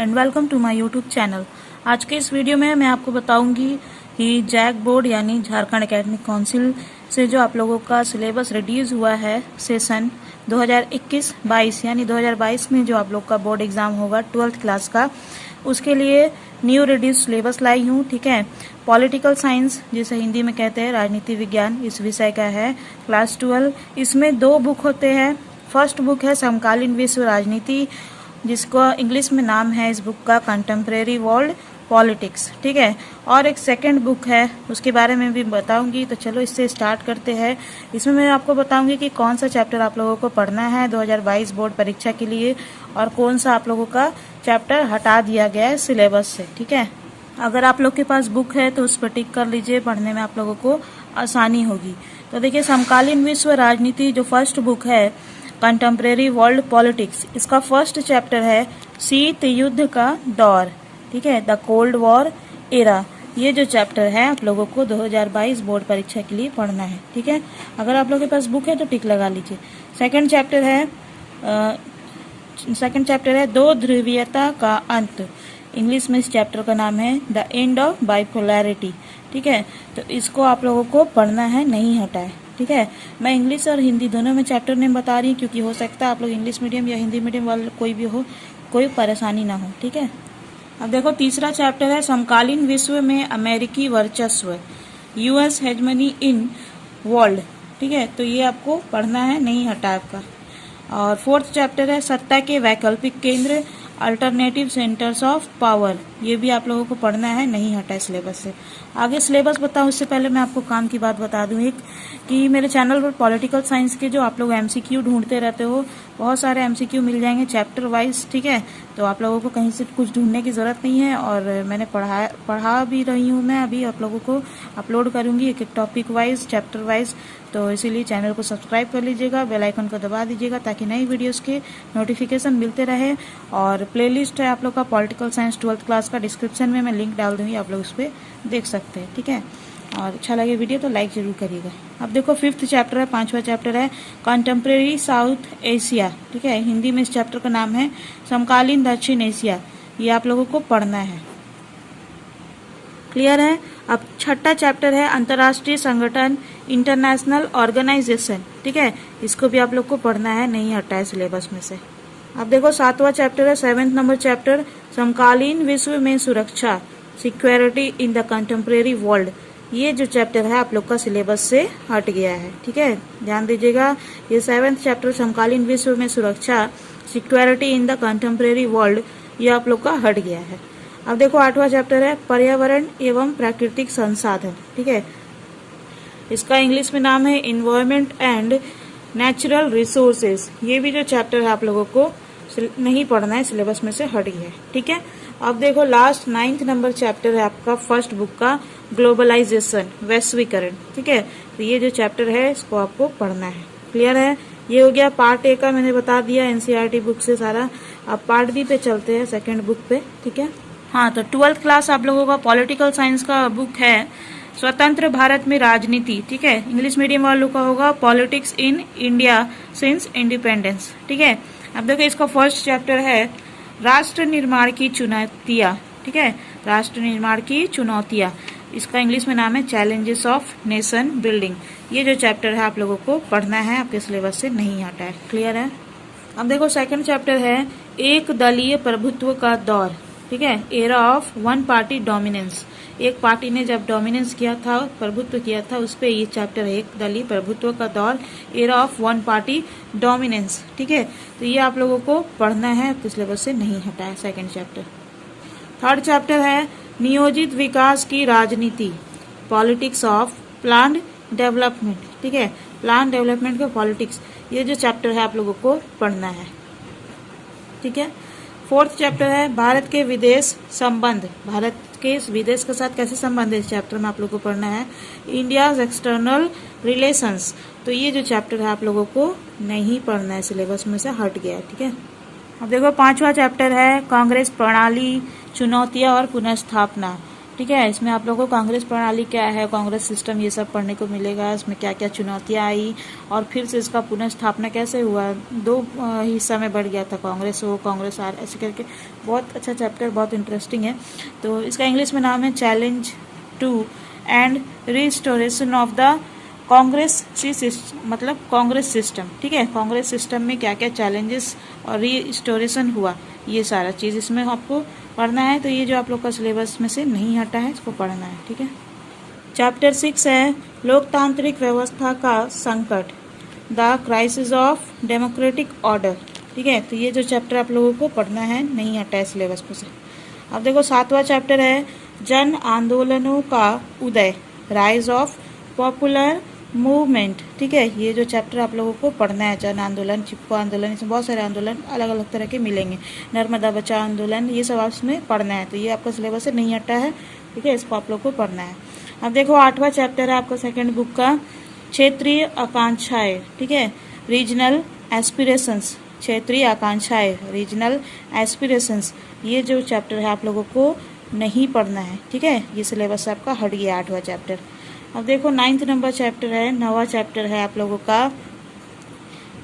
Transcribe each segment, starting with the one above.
And welcome to my YouTube channel. आज के इस वीडियो में मैं आपको बताऊंगी कि जैक बोर्ड यानी झारखंड एकेडमिक काउंसिल से जो आप लोगों का सिलेबस रिड्यूस हुआ है सेशन 2021-22 यानी 2022 में जो आप लोग का बोर्ड एग्जाम होगा 12th क्लास का, उसके लिए न्यू रिड्यूस सिलेबस लाई हूँ। ठीक है, पॉलिटिकल साइंस जिसे हिंदी में कहते हैं राजनीति विज्ञान, इस विषय का है क्लास 12। इसमें 2 बुक होते हैं। फर्स्ट बुक है समकालीन विश्व राजनीति, जिसको इंग्लिश में नाम है इस बुक का कंटेम्प्रेरी वर्ल्ड पॉलिटिक्स। ठीक है, और एक सेकंड बुक है, उसके बारे में भी बताऊंगी। तो चलो इससे स्टार्ट करते हैं। इसमें मैं आपको बताऊंगी कि कौन सा चैप्टर आप लोगों को पढ़ना है 2022 बोर्ड परीक्षा के लिए और कौन सा आप लोगों का चैप्टर हटा दिया गया है सिलेबस से। ठीक है, अगर आप लोग के पास बुक है तो उस पर टिक कर लीजिए, पढ़ने में आप लोगों को आसानी होगी। तो देखिए, समकालीन विश्व राजनीति जो फर्स्ट बुक है कंटेम्प्रेरी वर्ल्ड पॉलिटिक्स, इसका फर्स्ट चैप्टर है शीत युद्ध का दौर। ठीक है, द कोल्ड वॉर एरा। ये जो चैप्टर है आप लोगों को 2022 बोर्ड परीक्षा के लिए पढ़ना है। ठीक है, अगर आप लोगों के पास बुक है तो टिक लगा लीजिए। सेकंड चैप्टर है दो ध्रुवीयता का अंत। इंग्लिश में इस चैप्टर का नाम है द एंड ऑफ बाइपोलैरिटी। ठीक है, तो इसको आप लोगों को पढ़ना है, नहीं हटाए। ठीक है, मैं इंग्लिश और हिंदी दोनों में चैप्टर नेम बता रही हूँ क्योंकि हो सकता है आप लोग इंग्लिश मीडियम या हिंदी मीडियम वाले कोई भी हो, कोई परेशानी ना हो। ठीक है, अब देखो तीसरा चैप्टर है समकालीन विश्व में अमेरिकी वर्चस्व, यूएस हेजमनी इन वर्ल्ड। ठीक है, तो ये आपको पढ़ना है, नहीं हटा आपका। और फोर्थ चैप्टर है सत्ता के वैकल्पिक केंद्र, अल्टरनेटिव सेंटर्स ऑफ पावर। ये भी आप लोगों को पढ़ना है, नहीं हटा सिलेबस से। आगे सिलेबस बताऊं उससे पहले मैं आपको काम की बात बता दूं एक, कि मेरे चैनल पर पॉलिटिकल साइंस के जो आप लोग एमसीक्यू ढूंढते रहते हो, बहुत सारे एमसीक्यू मिल जाएंगे चैप्टर वाइज। ठीक है, तो आप लोगों को कहीं से कुछ ढूंढने की जरूरत नहीं है और मैंने पढ़ा भी रही हूँ। मैं अभी आप लोगों को अपलोड करूंगी एक एक टॉपिक वाइज, चैप्टर वाइज। तो इसीलिए चैनल को सब्सक्राइब कर लीजिएगा, बेल आइकन को दबा दीजिएगा ताकि नई वीडियोस के नोटिफिकेशन मिलते रहे। और प्लेलिस्ट है आप लोग का पॉलिटिकल साइंस 12th क्लास का, डिस्क्रिप्शन में मैं लिंक डाल दूंगी, आप लोग उस पर देख सकते हैं। ठीक है, और अच्छा लगे वीडियो तो लाइक जरूर करिएगा। अब देखो 5th चैप्टर है, 5वां चैप्टर है कंटेम्प्रेरी साउथ एशिया। ठीक है, हिंदी में इस चैप्टर का नाम है समकालीन दक्षिण एशिया। ये आप लोगों को पढ़ना है, क्लियर है। अब 6ठा चैप्टर है अंतर्राष्ट्रीय संगठन, इंटरनेशनल ऑर्गेनाइजेशन। ठीक है, इसको भी आप लोग को पढ़ना है, नहीं हटा है सिलेबस में से। अब देखो 7वां चैप्टर है 7th नंबर चैप्टर समकालीन विश्व में सुरक्षा, security in the contemporary world. ये जो चैप्टर है आप लोग का सिलेबस से हट गया है। ठीक है, ध्यान दीजिएगा, ये 7th चैप्टर समकालीन विश्व में सुरक्षा, security in the contemporary world, ये आप लोग का हट गया है। अब देखो 8वां चैप्टर है पर्यावरण एवं प्राकृतिक संसाधन। ठीक है, इसका इंग्लिश में नाम है इन्वायरमेंट एंड नेचुरल रिसोर्सेज। ये भी जो चैप्टर है आप लोगों को नहीं पढ़ना है, सिलेबस में से हट गया है। ठीक है, अब देखो लास्ट 9th नंबर चैप्टर है आपका फर्स्ट बुक का ग्लोबलाइजेशन, वैश्वीकरण। ठीक है, तो ये जो चैप्टर है इसको आपको पढ़ना है, क्लियर है। ये हो गया पार्ट ए का, मैंने बता दिया एनसीईआरटी बुक से सारा। अब पार्ट बी पे चलते हैं, सेकंड बुक पे। ठीक है, हाँ, तो 12th क्लास आप लोगों का पॉलिटिकल साइंस का बुक है स्वतंत्र भारत में राजनीति। ठीक है, इंग्लिश मीडियम वालों का होगा politics in India since independence. ठीक है, अब देखो इसका फर्स्ट चैप्टर है राष्ट्र निर्माण की चुनौतियाँ। ठीक है, राष्ट्र निर्माण की चुनौतियाँ, इसका इंग्लिश में नाम है चैलेंजेस ऑफ नेशन बिल्डिंग। ये जो चैप्टर है आप लोगों को पढ़ना है, आपके सिलेबस से नहीं हटा है, क्लियर है। अब देखो सेकंड चैप्टर है एक दलीय प्रभुत्व का दौर। ठीक है, era of one party dominance. एक पार्टी ने जब डोमिनेंस किया था, प्रभुत्व किया था, उस पे ये चैप्टर है, एक दलीय प्रभुत्व का दौर, era of one party dominance. ठीक है, तो ये आप लोगों को पढ़ना है, आपके सिलेबस से नहीं हटा है सेकंड चैप्टर। थर्ड चैप्टर है नियोजित विकास की राजनीति, पॉलिटिक्स ऑफ प्लान्ड डेवलपमेंट। ठीक है, प्लान डेवलपमेंट का पॉलिटिक्स, ये जो चैप्टर है आप लोगों को पढ़ना है। ठीक है, फोर्थ चैप्टर है भारत के विदेश संबंध, भारत के विदेश के साथ कैसे संबंध है, इस चैप्टर में आप लोगों को पढ़ना है। इंडियाज एक्सटर्नल रिलेशंस, तो ये जो चैप्टर है आप लोगों को नहीं पढ़ना है, सिलेबस में से हट गया है। ठीक है, अब देखो 5वां चैप्टर है कांग्रेस प्रणाली, चुनौतियां और पुनर्स्थापना, ठीक है। इसमें आप लोगों को कांग्रेस प्रणाली क्या है, कांग्रेस सिस्टम, ये सब पढ़ने को मिलेगा। इसमें क्या क्या चुनौतियां आई और फिर से इसका पुनर्स्थापना कैसे हुआ, दो हिस्सा में बढ़ गया था, कांग्रेस हो कांग्रेस आर, ऐसे करके। बहुत अच्छा चैप्टर, बहुत इंटरेस्टिंग है। तो इसका इंग्लिश में नाम है challenge to and restoration of the Congress मतलब कांग्रेस सिस्टम। ठीक है, कांग्रेस सिस्टम में क्या क्या चैलेंजेस और रिस्टोरेशन हुआ, ये सारा चीज़ इसमें आपको पढ़ना है। तो ये जो आप लोग का सिलेबस में से नहीं हटा है, इसको पढ़ना है। ठीक है। चैप्टर 6 है लोकतांत्रिक व्यवस्था का संकट, the crisis of democratic order. ठीक है, तो ये जो चैप्टर आप लोगों को पढ़ना है, नहीं हटा है सिलेबस में से। अब देखो 7वां चैप्टर है जन आंदोलनों का उदय, राइज ऑफ पॉपुलर मूवमेंट। ठीक है, ये जो चैप्टर आप लोगों को पढ़ना है, जन आंदोलन, चिपको आंदोलन, इसमें बहुत सारे आंदोलन अलग अलग तरह के मिलेंगे, नर्मदा बचाओ आंदोलन, ये सब इसमें पढ़ना है। तो ये आपका सिलेबस से नहीं हटा है। ठीक है, इसको आप लोग को पढ़ना है। अब देखो 8वां चैप्टर है आपका सेकंड बुक का, क्षेत्रीय आकांक्षाएं। ठीक है, रीजनल एस्पिरेशंस, क्षेत्रीय आकांक्षाएं, रीजनल एस्पिरेशंस, ये जो चैप्टर है आप लोगों को नहीं पढ़ना है। ठीक है, ये सिलेबस से आपका हट गया 8वां चैप्टर। अब देखो 9th नंबर चैप्टर है, 9वां चैप्टर है आप लोगों का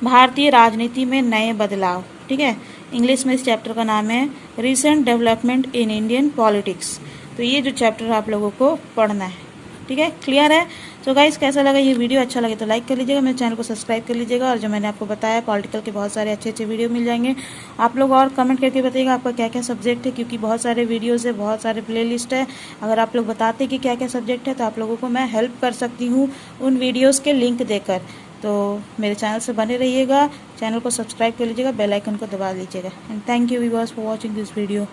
भारतीय राजनीति में नए बदलाव। ठीक है, इंग्लिश में इस चैप्टर का नाम है recent development in Indian politics. तो ये जो चैप्टर आप लोगों को पढ़ना है। ठीक है, क्लियर है। तो गाइस कैसा लगा ये वीडियो, अच्छा लगे तो लाइक कर लीजिएगा, मेरे चैनल को सब्सक्राइब कर लीजिएगा, और जो मैंने आपको बताया पॉलिटिकल के बहुत सारे अच्छे अच्छे वीडियो मिल जाएंगे। आप लोग और कमेंट करके बताइएगा आपका क्या क्या सब्जेक्ट है, क्योंकि बहुत सारे वीडियोज़ है, बहुत सारे प्लेलिस्ट है। अगर आप लोग बताते कि क्या क्या सब्जेक्ट है तो आप लोगों को मैं हेल्प कर सकती हूँ उन वीडियोज़ के लिंक देकर। तो मेरे चैनल से बने रहिएगा, चैनल को सब्सक्राइब कर लीजिएगा, बेल आइकन को दबा लीजिएगा। And thank you viewers for watching this video.